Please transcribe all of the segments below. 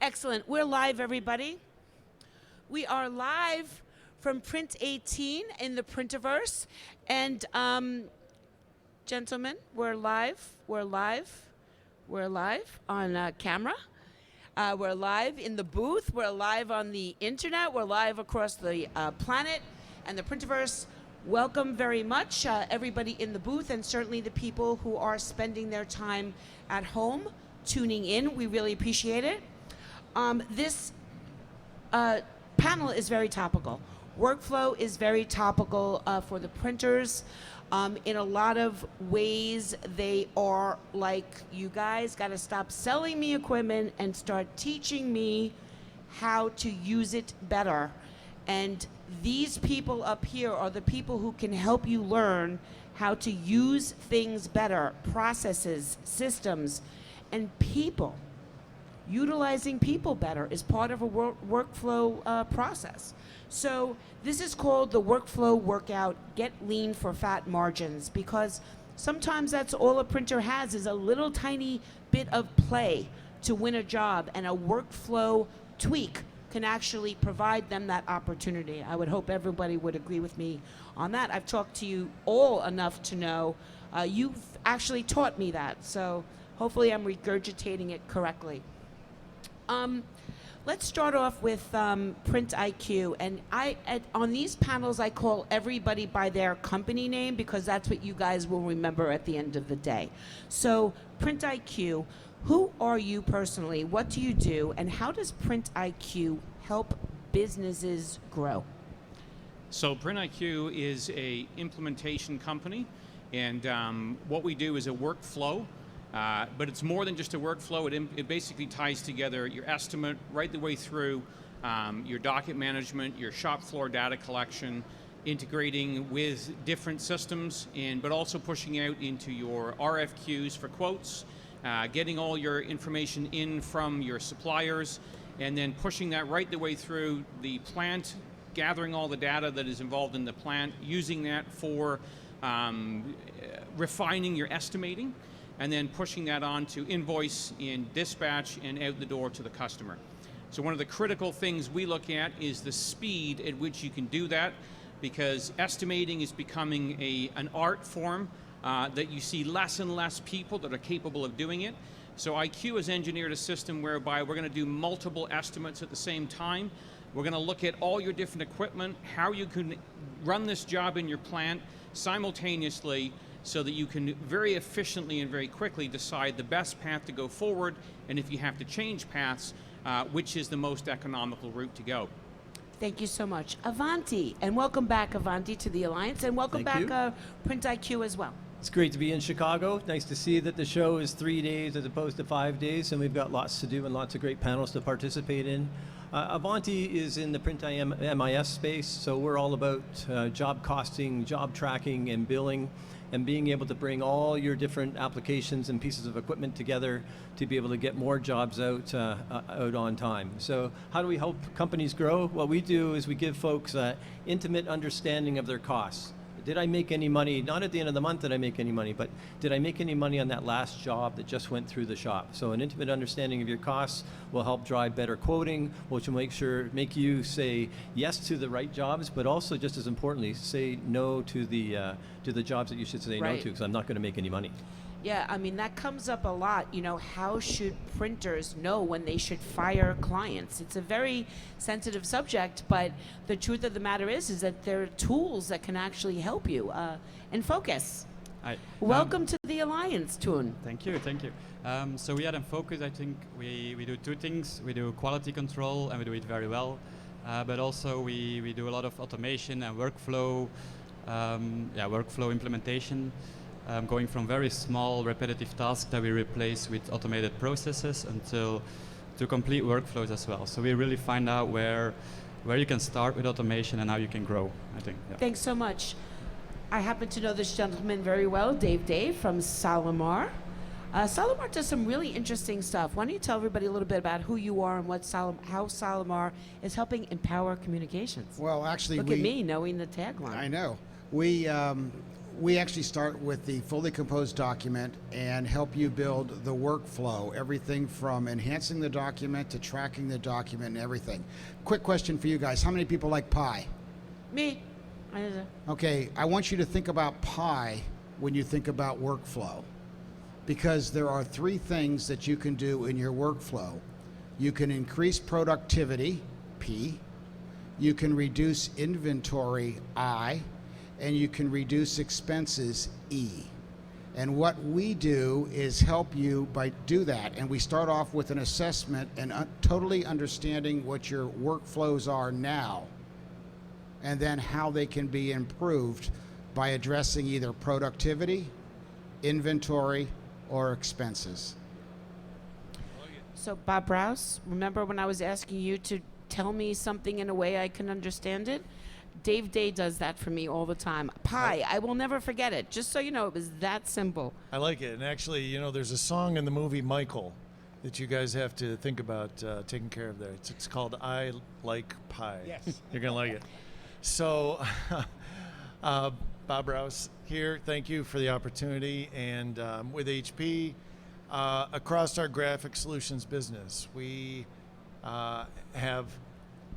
Excellent. We're live, everybody. We are live from Print 18 in the Printiverse. And gentlemen, we're live. We're live. We're live on camera. We're live in the booth. We're live on the internet. We're live across the planet and the Printiverse. Welcome very much, everybody in the booth, and certainly the people who are spending their time at home tuning in. We really appreciate it. This panel is very topical. Workflow is very topical for the printers. In a lot of ways, they are like, you guys got to stop selling me equipment and start teaching me how to use it better. And these people up here are the people who can help you learn how to use things better, processes, systems, and people. Utilizing people better is part of a workflow process. So this is called the workflow workout, get lean for fat margins, because sometimes that's all a printer has is a little tiny bit of play to win a job, and a workflow tweak can actually provide them that opportunity. I would hope everybody would agree with me on that. I've talked to you all enough to know you've actually taught me that, so hopefully I'm regurgitating it correctly. Let's start off with PrintIQ, and on these panels I call everybody by their company name because that's what you guys will remember at the end of the day. So PrintIQ, who are you personally? What do you do? And how does PrintIQ help businesses grow? So PrintIQ is a implementation company, and what we do is a workflow, but it's more than just a workflow. It basically ties together your estimate right the way through your docket management, your shop floor data collection, integrating with different systems, but also pushing out into your RFQs for quotes, getting all your information in from your suppliers, and then pushing that right the way through the plant, gathering all the data that is involved in the plant, using that for refining your estimating, and then pushing that on to invoice in dispatch and out the door to the customer. So one of the critical things we look at is the speed at which you can do that, because estimating is becoming an art form that you see less and less people that are capable of doing it. So IQ has engineered a system whereby we're going to do multiple estimates at the same time. We're going to look at all your different equipment, how you can run this job in your plant simultaneously so that you can very efficiently and very quickly decide the best path to go forward, and if you have to change paths, which is the most economical route to go. Thank you so much. Avanti, and welcome back, Avanti, to the Alliance, and welcome back, PrintIQ as well. It's great to be in Chicago. Nice to see that the show is 3 days as opposed to 5 days, and we've got lots to do and lots of great panels to participate in. Avanti is in the PrintIMIS space, so we're all about job costing, job tracking, and billing, and being able to bring all your different applications and pieces of equipment together to be able to get more jobs out on time. So how do we help companies grow? What we do is we give folks an intimate understanding of their costs. Did I make any money? Not at the end of the month did I make any money, but did I make any money on that last job that just went through the shop? So an intimate understanding of your costs will help drive better quoting, which will make you say yes to the right jobs, but also just as importantly, say no to the jobs that you should say no to, because I'm not going to make any money. Yeah, I mean, that comes up a lot. You know, how should printers know when they should fire clients? It's a very sensitive subject, but the truth of the matter is that there are tools that can actually help you. Enfocus. Hi. Welcome to the Alliance, Toon. Thank you, thank you. So we at Enfocus, I think we do two things. We do quality control, and we do it very well. But also we do a lot of automation and workflow, workflow implementation. Going from very small repetitive tasks that we replace with automated processes to complete workflows as well. So we really find out where you can start with automation and how you can grow, I think. Yeah. Thanks so much. I happen to know this gentleman very well, Dave from Solimar. Solimar does some really interesting stuff. Why don't you tell everybody a little bit about who you are and how Solimar is helping empower communications? Well, actually, Look at me knowing the tagline. I know. we actually start with the fully composed document and help you build the workflow, everything from enhancing the document to tracking the document and everything. Quick question for you guys. How many people like pie? Me. Okay, I want you to think about pie when you think about workflow, because there are three things that you can do in your workflow. You can increase productivity, P. You can reduce inventory, I. And you can reduce expenses, E. And what we do is help you by do that. And we start off with an assessment and totally understanding what your workflows are now, and then how they can be improved by addressing either productivity, inventory, or expenses. So Bob Rouse, remember when I was asking you to tell me something in a way I can understand it? Dave Day does that for me all the time. Pie, I will never forget it. Just so you know, it was that simple. I like it. And actually, you know, there's a song in the movie Michael that you guys have to think about taking care of there. It's called I Like Pie. Yes. You're going to like it. So, Bob Rouse here. Thank you for the opportunity. And with HP, across our graphic solutions business, we have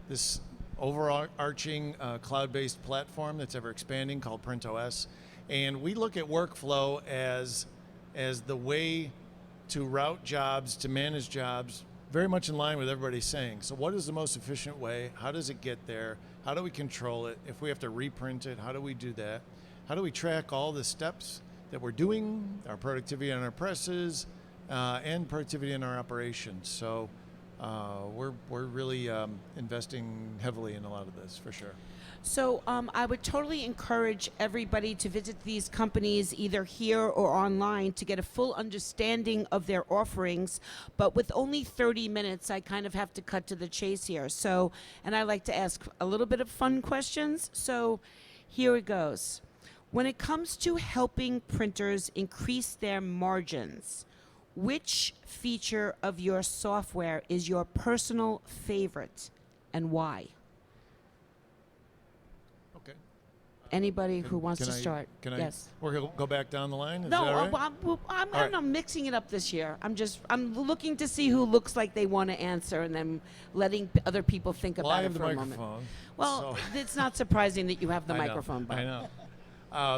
this overarching cloud-based platform that's ever expanding called PrintOS, and we look at workflow as the way to route jobs, to manage jobs, very much in line with everybody's saying. So what is the most efficient way? How does it get there? How do we control it? If we have to reprint it, how do we do that? How do we track all the steps that we're doing, our productivity on our presses, and productivity in our operations? So we're really investing heavily in a lot of this, for sure. So I would totally encourage everybody to visit these companies either here or online to get a full understanding of their offerings. But with only 30 minutes, I kind of have to cut to the chase here. So, and I like to ask a little bit of fun questions. So here it goes. When it comes to helping printers increase their margins, which feature of your software is your personal favorite and why? Okay. Anybody who wants to start? Can I? Yes. We'll go back down the line. Is No, that all right? I'm not mixing it up this year. I'm looking to see who looks like they want to answer, and then letting other people think Well, about I it have the for a microphone. moment. Well, so- it's not surprising that you have the I know, microphone. But I know.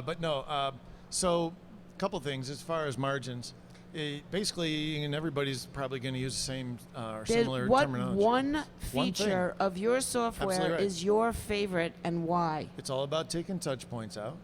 But no, so a couple things as far as margins. Basically, and everybody's probably going to use the same or similar what terminology. one One feature thing. of your software Absolutely right. is your favorite and why? It's all about taking touch points out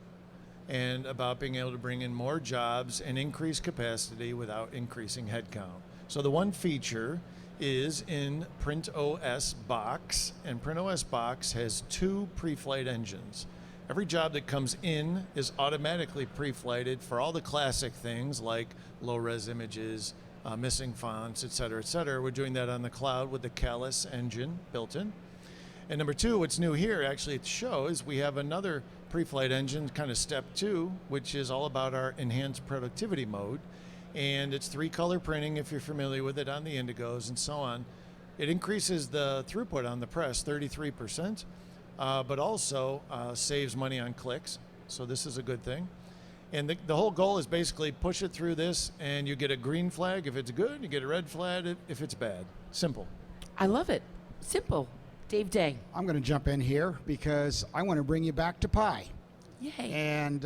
and about being able to bring in more jobs and increase capacity without increasing headcount. So the one feature is in PrintOS Box, and PrintOS Box has 2 pre-flight engines. Every job that comes in is automatically pre-flighted for all the classic things like low-res images, missing fonts, et cetera, et cetera. We're doing that on the cloud with the Callus engine built in. And number 2, what's new here actually at the show is we have another pre-flight engine, kind of step 2, which is all about our enhanced productivity mode. And it's 3-color printing, if you're familiar with it, on the Indigos and so on. It increases the throughput on the press 33%. But also saves money on clicks, so this is a good thing. And the whole goal is basically push it through this, and you get a green flag if it's good, you get a red flag if it's bad. Simple. I love it. Simple. Dave Day. I'm going to jump in here because I want to bring you back to pie. Yay. And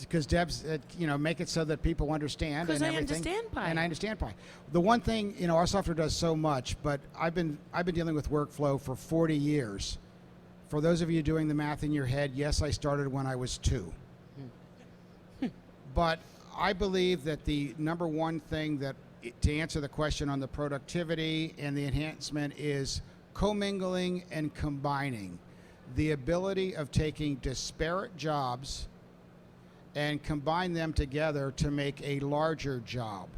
because Deb's, make it so that people understand. Because and I everything. understand pie. And I understand pie. The one thing, our software does so much, but I've been dealing with workflow for 40 years. For those of you doing the math in your head, yes, I started when I was 2. But I believe that the number one thing to answer the question on the productivity and the enhancement is commingling and combining. The ability of taking disparate jobs and combine them together to make a larger job.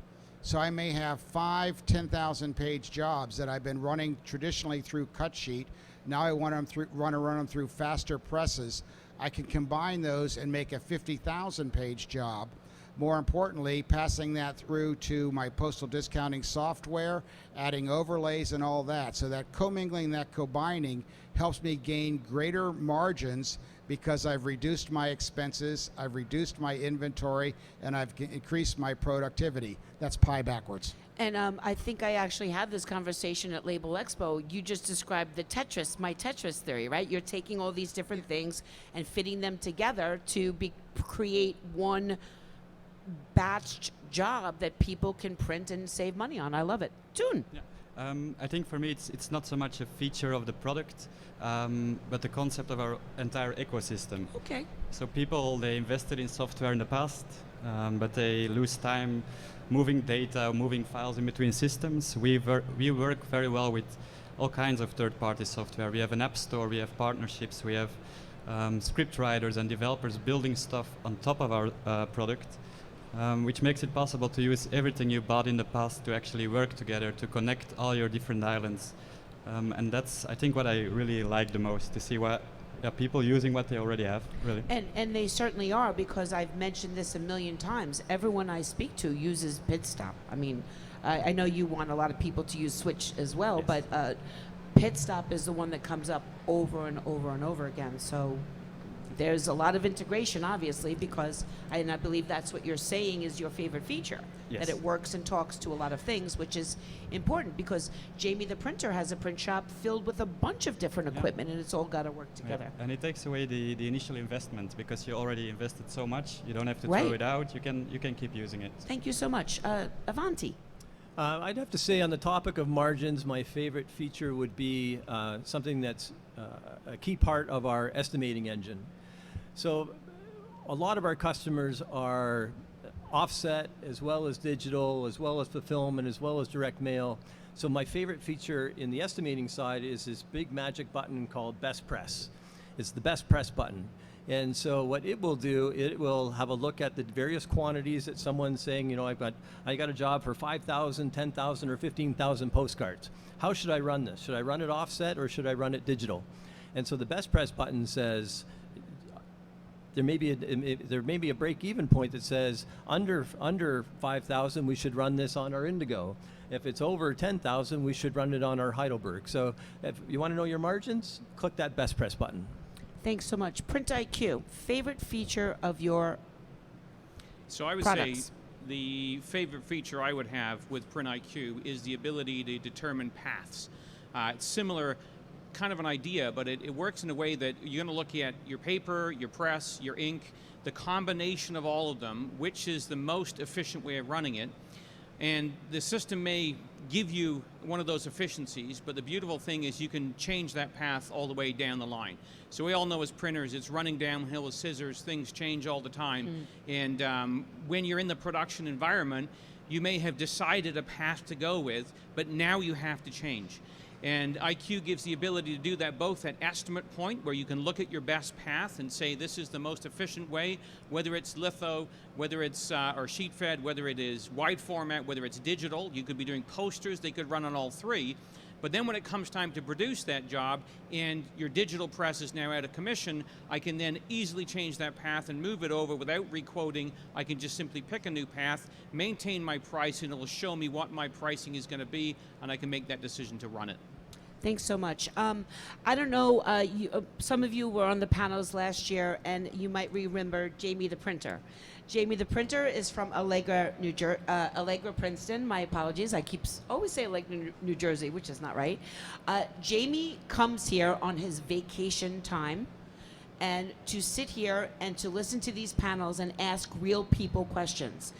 So I may have 5 10,000 page jobs that I've been running traditionally through Cutsheet. Now I want to run them through faster presses. I can combine those and make a 50,000 page job More importantly, passing that through to my postal discounting software, adding overlays and all that. So that commingling, that combining helps me gain greater margins because I've reduced my expenses, I've reduced my inventory, and I've increased my productivity. That's pie backwards. And I think I actually had this conversation at Label Expo. You just described the Tetris, my Tetris theory, right? You're taking all these different things and fitting them together to create one batched job that people can print and save money on. I love it. Toon. Yeah. I think for me it's not so much a feature of the product, but the concept of our entire ecosystem. Okay. So people, they invested in software in the past, but they lose time moving data, moving files in between systems. We work very well with all kinds of third-party software. We have an app store, we have partnerships, we have script writers and developers building stuff on top of our product. Which makes it possible to use everything you bought in the past to actually work together, to connect all your different islands. And that's, I think, what I really like the most, to see what people using what they already have, really. And they certainly are, because I've mentioned this a million times. Everyone I speak to uses Pitstop. I mean, I know you want a lot of people to use Switch as well, Yes. but Pitstop is the one that comes up over and over and over again. So there's a lot of integration, obviously, because I believe that's what you're saying is your favorite feature. Yes. That it works and talks to a lot of things, which is important, because Jamie the printer has a print shop filled with a bunch of different equipment, and it's all got to work together. Yeah. And it takes away the initial investment, because you already invested so much. You don't have to Right. throw it out. You can keep using it. Thank you so much. Avanti. I'd have to say, on the topic of margins, my favorite feature would be something that's a key part of our estimating engine. So a lot of our customers are offset, as well as digital, as well as fulfillment, as well as direct mail. So my favorite feature in the estimating side is this big magic button called Best Press. It's the Best Press button. And so what it will do, it will have a look at the various quantities that someone's saying, you know, I got a job for 5,000, 10,000, or 15,000 postcards. How should I run this? Should I run it offset, or should I run it digital? And so the Best Press button says, there may be a break-even point that says under 5,000 we should run this on our Indigo. If it's over 10,000 we should run it on our Heidelberg. So if you want to know your margins, click that Best Press button. Thanks so much. PrintIQ, favorite feature of your So I would products? say the favorite feature I would have with PrintIQ is the ability to determine paths. It's similar, kind of an idea, but it works in a way that you're going to look at your paper, your press, your ink, the combination of all of them, which is the most efficient way of running it. And the system may give you one of those efficiencies, but the beautiful thing is you can change that path all the way down the line. So we all know as printers, it's running downhill with scissors, things change all the time. And when you're in the production environment, you may have decided a path to go with, but now you have to change. And IQ gives the ability to do that both at estimate point, where you can look at your best path and say this is the most efficient way, whether it's litho, whether it's or sheet fed, whether it is wide format, whether it's digital. You could be doing posters, they could run on all three. But then when it comes time to produce that job and your digital press is now out of commission, I can then easily change that path and move it over without requoting. I can just simply pick a new path, maintain my price, and it will show me what my pricing is going to be, and I can make that decision to run it. Thanks so much. I don't know, some of you were on the panels last year, and you might remember Jamie the printer. Jamie the printer is from Allegra, Allegra, Princeton. My apologies. I always say Allegra, New Jersey, which is not right. Jamie comes here on his vacation time, and to sit here and to listen to these panels and ask real people questions.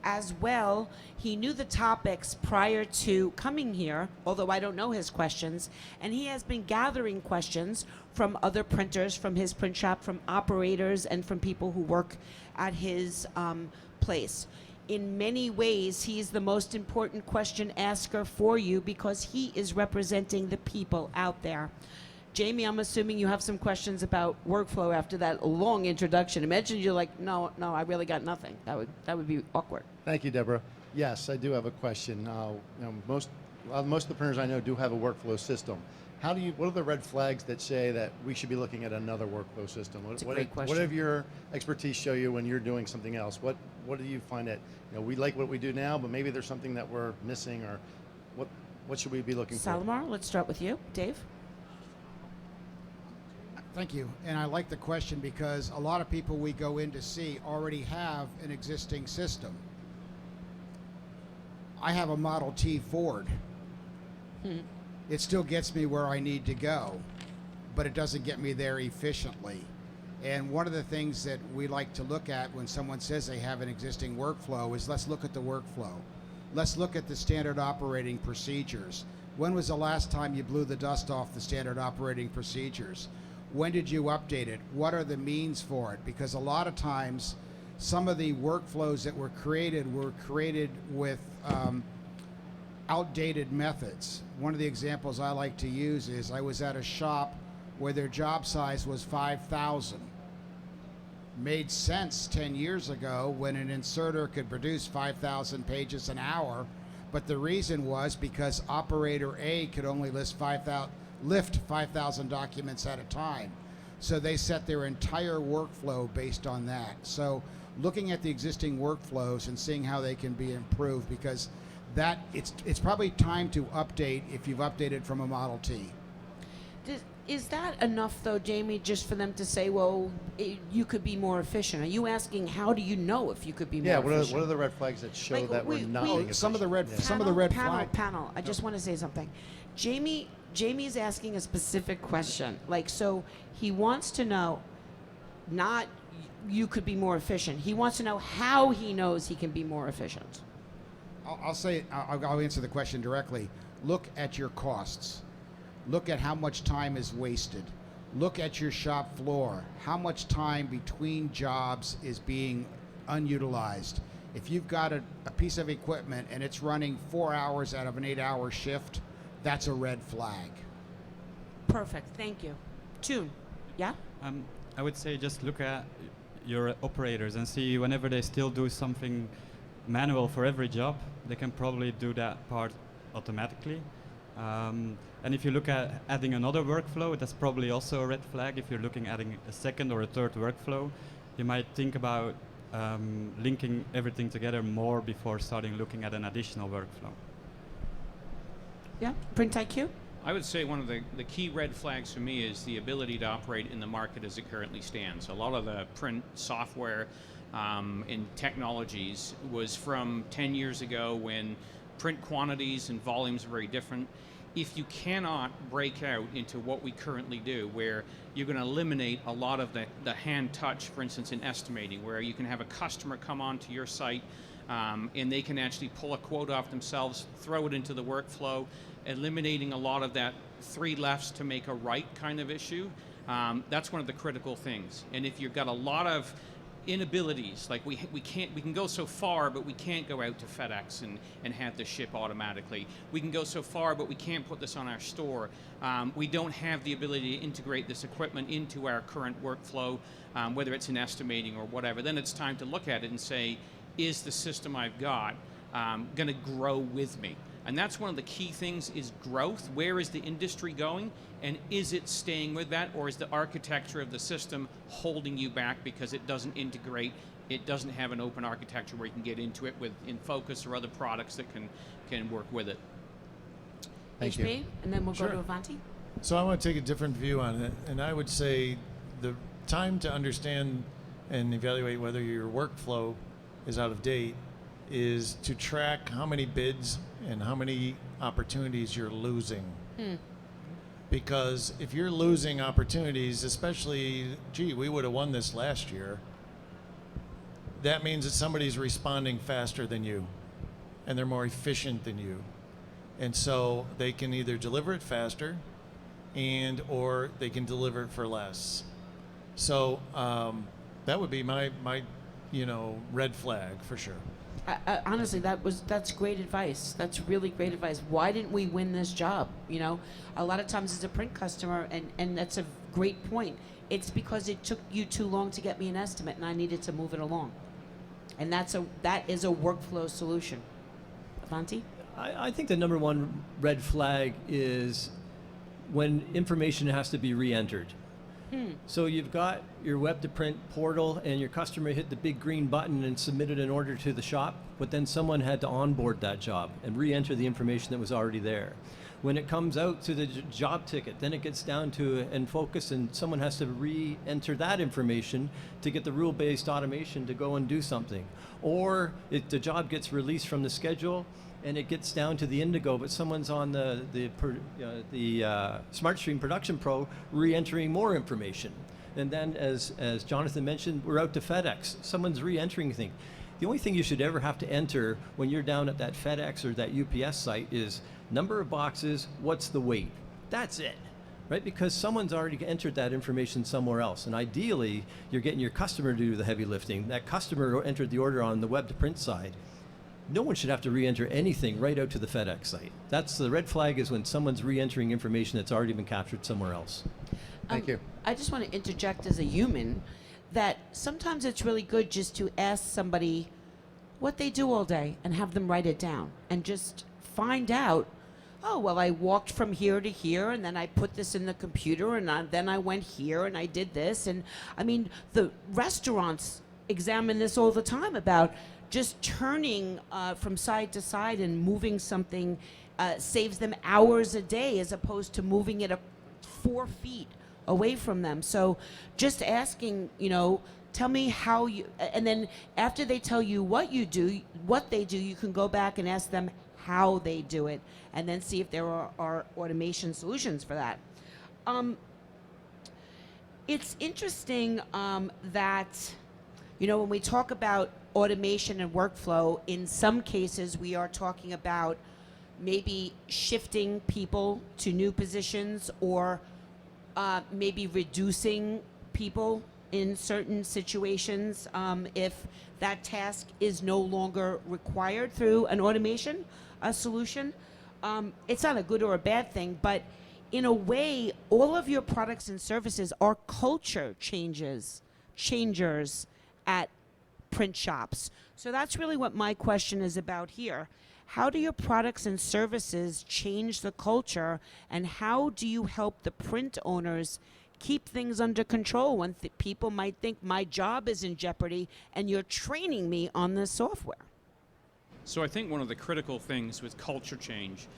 As well, he knew the topics prior to coming here, although I don't know his questions, and he has been gathering questions from other printers, from his print shop, from operators, and from people who work at his place. In many ways, he's the most important question asker for you because he is representing the people out there. Jamie, I'm assuming you have some questions about workflow after that long introduction. Imagine you're like, no, I really got nothing. That would be awkward. Thank you, Deborah. Yes, I do have a question. most of the printers I know do have a workflow system. What are the red flags that say that we should be looking at another workflow system? That's a great question. What have your expertise show you when you're doing something else? What do you find that, we like what we do now, but maybe there's something that we're missing, or what should we be looking for? Solimar, let's start with you. Dave? Thank you. And I like the question because a lot of people we go in to see already have an existing system. I have a Model T Ford. It still gets me where I need to go, but it doesn't get me there efficiently. And one of the things that we like to look at when someone says they have an existing workflow is, let's look at the workflow. Let's look at the standard operating procedures. When was the last time you blew the dust off the standard operating procedures? When did you update it? What are the means for it? Because a lot of times, some of the workflows that were created with outdated methods. One of the examples I like to use is I was at a shop where their job size was 5,000. Made sense 10 years ago when an inserter could produce 5,000 pages an hour, but the reason was because operator A could only lift 5,000 documents at a time. So they set their entire workflow based on that. So looking at the existing workflows and seeing how they can be improved, because that it's probably time to update if you've updated from a Model T. Is that enough, though, Jamie, just for them to say, well, you could be more efficient? Are you asking, how do you know if you could be more efficient? What are the red flags that show Like, that we're not being efficient? Some of the red flags. Panel, I just want to say something. Jamie's asking a specific question. Like, so he wants to know, not you could be more efficient. He wants to know how he knows he can be more efficient. I'll answer the question directly. Look at your costs. Look at how much time is wasted. Look at your shop floor. How much time between jobs is being unutilized? If you've got a piece of equipment and it's running 4 hours out of an 8-hour shift, that's a red flag. Perfect, thank you. Tune, yeah? I would say just look at your operators and see whenever they still do something manual for every job, they can probably do that part automatically. And if you look at adding another workflow, that's probably also a red flag. If you're looking at adding a second or a third workflow, you might think about linking everything together more before starting looking at an additional workflow. Yeah, PrintIQ? I would say one of the key red flags for me is the ability to operate in the market as it currently stands. A lot of the print software and technologies was from 10 years ago when print quantities and volumes were very different. If you cannot break out into what we currently do, where you're going to eliminate a lot of the hand touch, for instance, in estimating, where you can have a customer come onto your site and they can actually pull a quote off themselves, throw it into the workflow, eliminating a lot of that 3 lefts to make a right kind of issue. That's one of the critical things. And if you've got a lot of inabilities, like we can go so far, but we can't go out to FedEx and have this ship automatically. We can go so far, but we can't put this on our store. We don't have the ability to integrate this equipment into our current workflow, whether it's in estimating or whatever. Then it's time to look at it and say, is the system I've got going to grow with me? And that's one of the key things, is growth. Where is the industry going? And is it staying with that, or is the architecture of the system holding you back because it doesn't integrate, it doesn't have an open architecture where you can get into it with Enfocus or other products that can work with it. Thank HP, you. and then we'll Sure. go to Avanti. So I want to take a different view on it, and I would say the time to understand and evaluate whether your workflow is out of date is to track how many bids and how many opportunities you're losing. Because if you're losing opportunities, especially, gee, we would have won this last year, that means that somebody's responding faster than you and they're more efficient than you. And so they can either deliver it faster or they can deliver it for less. So that would be my red flag for sure. Honestly, that's great advice. That's really great advice. Why didn't we win this job? You know, a lot of times as a print customer, and that's a great point. It's because it took you too long to get me an estimate, and I needed to move it along. And that is a workflow solution. Avanti? I think the number one red flag is when information has to be re-entered. So you've got your web to print portal and your customer hit the big green button and submitted an order to the shop, but then someone had to onboard that job and re-enter the information that was already there. When it comes out to the job ticket, then it gets down to Enfocus and someone has to re-enter that information to get the rule-based automation to go and do something. Or the job gets released from the schedule and it gets down to the Indigo, but someone's on the SmartStream Production Pro re-entering more information. And then, as Jonathan mentioned, we're out to FedEx. Someone's re-entering things. The only thing you should ever have to enter when you're down at that FedEx or that UPS site is number of boxes, what's the weight. That's it, right? Because someone's already entered that information somewhere else. And ideally, you're getting your customer to do the heavy lifting. That customer entered the order on the web to print side. No one should have to re-enter anything right out to the FedEx site. That's the red flag, is when someone's re-entering information that's already been captured somewhere else. Thank you. I just want to interject as a human that sometimes it's really good just to ask somebody what they do all day and have them write it down and just find out, oh, well, I walked from here to here and then I put this in the computer and then I went here and I did this. And I mean, the restaurants examine this all the time about just turning from side to side and moving something saves them hours a day as opposed to moving it 4 feet away from them. So just asking, tell me how you, and then after they tell you what they do, you can go back and ask them how they do it and then see if there are automation solutions for that. It's interesting that, when we talk about automation and workflow, in some cases we are talking about maybe shifting people to new positions or maybe reducing people in certain situations if that task is no longer required through an automation solution. It's not a good or a bad thing, but in a way, all of your products and services are culture changers at print shops. So that's really what my question is about here. How do your products and services change the culture, and how do you help the print owners keep things under control when people might think my job is in jeopardy and you're training me on this software? So I think one of the critical things with culture change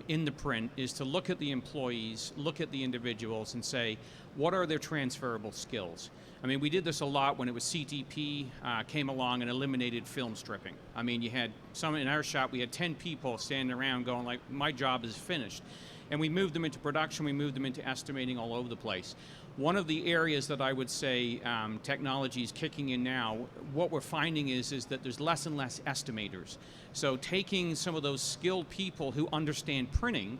in the print is to look at the employees, look at the individuals and say, what are their transferable skills? I mean, we did this a lot when it was CTP came along and eliminated film stripping. I mean, you had some in our shop, we had 10 people standing around going like, my job is finished. And we moved them into production, we moved them into estimating all over the place. One of the areas that I would say technology is kicking in now, what we're finding is that there's less and less estimators. So taking some of those skilled people who understand printing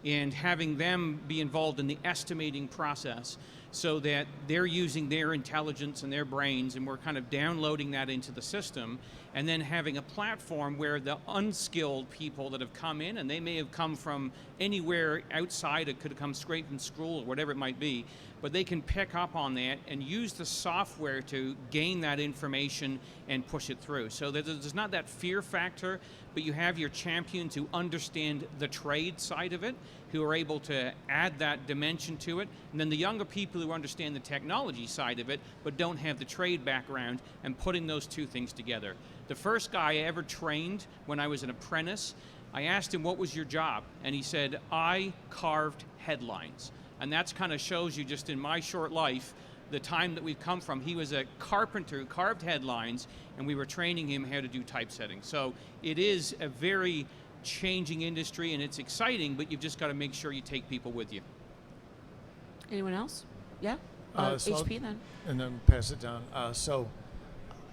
and having them be involved in the estimating process so that they're using their intelligence and their brains, and we're kind of downloading that into the system, and then having a platform where the unskilled people that have come in, and they may have come from anywhere outside, it could have come straight from school or whatever it might be, but they can pick up on that and use the software to gain that information and push it through. So that there's not that fear factor, but you have your champions who understand the trade side of it, who are able to add that dimension to it, and then the younger people who understand the technology side of it, but don't have the trade background, and putting those two things together. The first guy I ever trained when I was an apprentice, I asked him, what was your job? And he said, I carved headlines. And that's kind of shows you just in my short life, the time that we've come from. He was a carpenter who carved headlines, and we were training him how to do typesetting. So it is a very changing industry, and it's exciting, but you've just got to make sure you take people with you. Anyone else? Yeah? So HP then. And then pass it down. So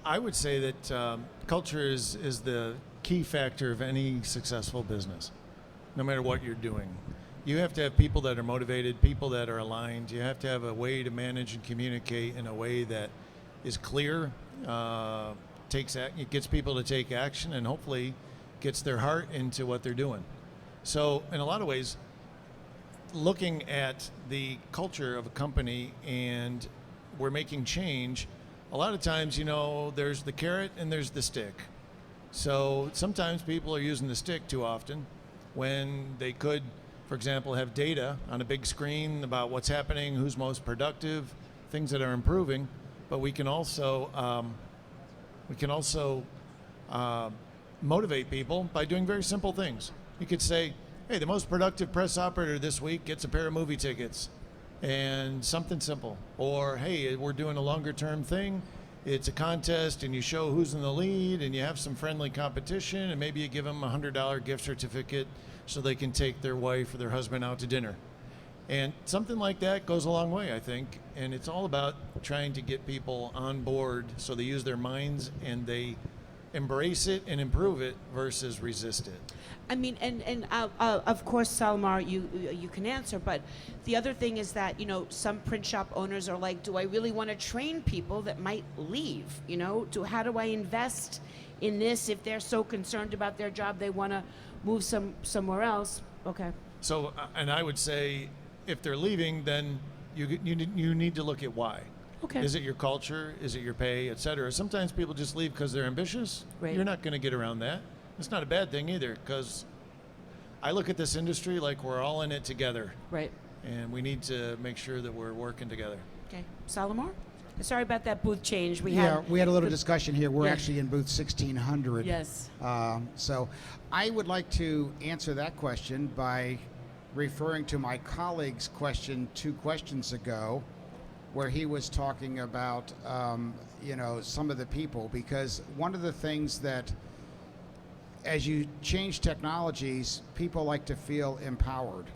I would say that culture is the key factor of any successful business, no matter what you're doing. You have to have people that are motivated, people that are aligned. You have to have a way to manage and communicate in a way that is clear, it gets people to take action, and hopefully gets their heart into what they're doing. So in a lot of ways, looking at the culture of a company and we're making change, a lot of times, there's the carrot and there's the stick. So sometimes people are using the stick too often when they could, for example, have data on a big screen about what's happening, who's most productive, things that are improving. But we can also motivate people by doing very simple things. You could say, hey, the most productive press operator this week gets a pair of movie tickets, and something simple. Or, hey, we're doing a longer term thing. It's a contest, and you show who's in the lead, and you have some friendly competition, and maybe you give them a $100 gift certificate so they can take their wife or their husband out to dinner. And something like that goes a long way, I think. And it's all about trying to get people on board so they use their minds and they embrace it and improve it versus resist it. I mean, and of course, Solimar, you can answer, but the other thing is that, you know, some print shop owners are like, do I really want to train people that might leave? You know, how do I invest in this if they're so concerned about their job they want to move somewhere else? Okay. So, and I would say, if they're leaving, then you need to look at why. Okay. Is it your culture? Is it your pay, et cetera? Sometimes people just leave because they're ambitious. Right. You're not going to get around that. It's not a bad thing either, because I look at this industry like we're all in it together. Right. And we need to make sure that we're working together. Okay. Solimar? Sorry about that booth change. We Yeah, had we had a little discussion here. We're Yeah. actually in booth 1600. Yes. So I would like to answer that question by referring to my colleague's question 2 questions ago, where he was talking about, you know, some of the people, because one of the things that, as you change technologies, people like to feel empowered.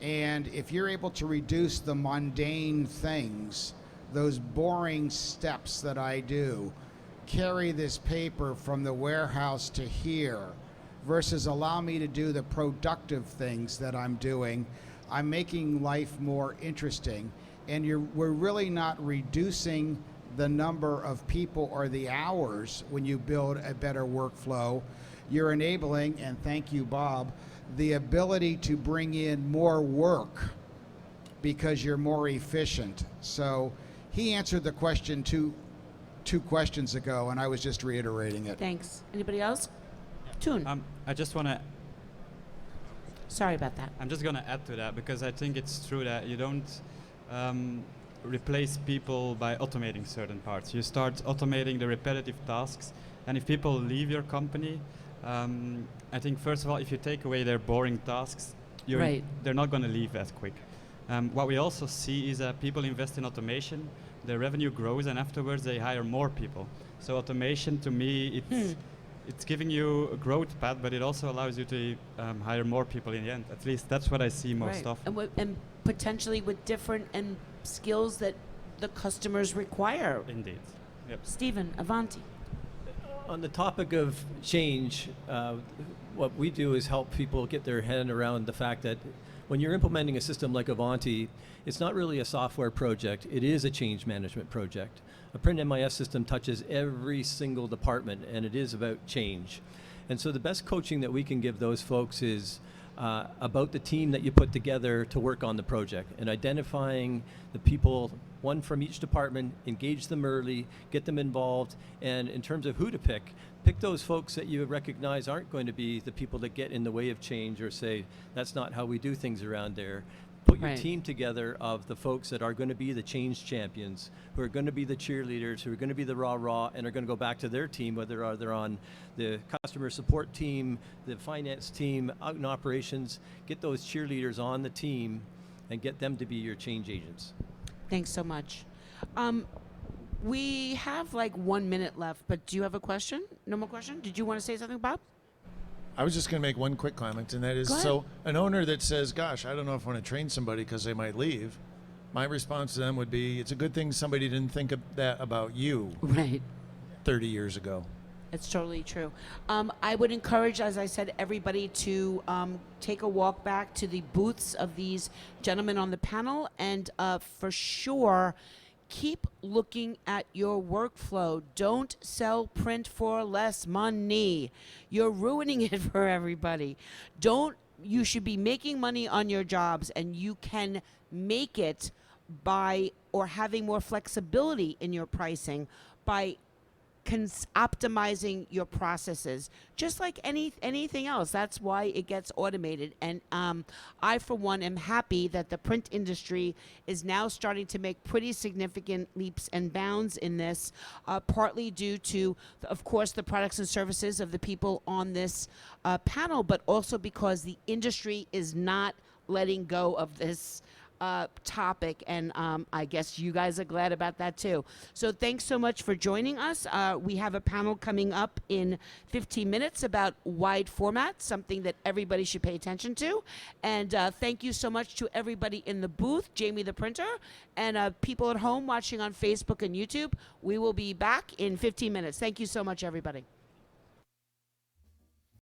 And if you're able to reduce the mundane things, those boring steps that I do, carry this paper from the warehouse to here, versus allow me to do the productive things that I'm doing, I'm making life more interesting. And we're really not reducing the number of people or the hours when you build a better workflow. You're enabling, and thank you, Bob, the ability to bring in more work because you're more efficient. So he answered the question two questions ago, and I was just reiterating it. Thanks. Anybody else? Toon. I just want to. Sorry about that. I'm just going to add to that because I think it's true that you don't replace people by automating certain parts. You start automating the repetitive tasks, and if people leave your company, I think first of all, if you take away their boring tasks, they're not going to leave as quick. What we also see is that people invest in automation, their revenue grows, and afterwards they hire more people. So automation, to me, it's giving you a growth path, but it also allows you to hire more people in the end. At least that's what I see most often. And potentially with different skills that the customers require. Indeed. Yep. Stephen, Avanti. On the topic of change, what we do is help people get their head around the fact that when you're implementing a system like Avanti, it's not really a software project, it is a change management project. A print MIS system touches every single department, and it is about change. And so the best coaching that we can give those folks is about the team that you put together to work on the project, and identifying the people, one from each department, engage them early, get them involved, and in terms of who to pick those folks that you recognize aren't going to be the people that get in the way of change or say, that's not how we do things around there. Put your team together of the folks that are going to be the change champions, who are going to be the cheerleaders, who are going to be the rah-rah, and are going to go back to their team, whether they're on the customer support team, the finance team, out in operations. Get those cheerleaders on the team and get them to be your change agents. Thanks so much. We have like 1 minute left, but do you have a question? No more question? Did you want to say something, Bob? I was just going to make one quick comment, and that is, so an owner that says, gosh, I don't know if I want to train somebody because they might leave, my response to them would be, it's a good thing somebody didn't think of that about you 30 years ago. It's totally true. I would encourage, as I said, everybody to take a walk back to the booths of these gentlemen on the panel, and for sure, keep looking at your workflow. Don't sell print for less money. You're ruining it for everybody. You should be making money on your jobs, and you can make it by, or having more flexibility in your pricing by optimizing your processes, just like anything else. That's why it gets automated. And I, for one, am happy that the print industry is now starting to make pretty significant leaps and bounds in this, partly due to, of course, the products and services of the people on this panel, but also because the industry is not letting go of this topic, and I guess you guys are glad about that too. So thanks so much for joining us. We have a panel coming up in 15 minutes about wide format, something that everybody should pay attention to. And thank you so much to everybody in the booth, Jamie the printer, and people at home watching on Facebook and YouTube. We will be back in 15 minutes. Thank you so much, everybody.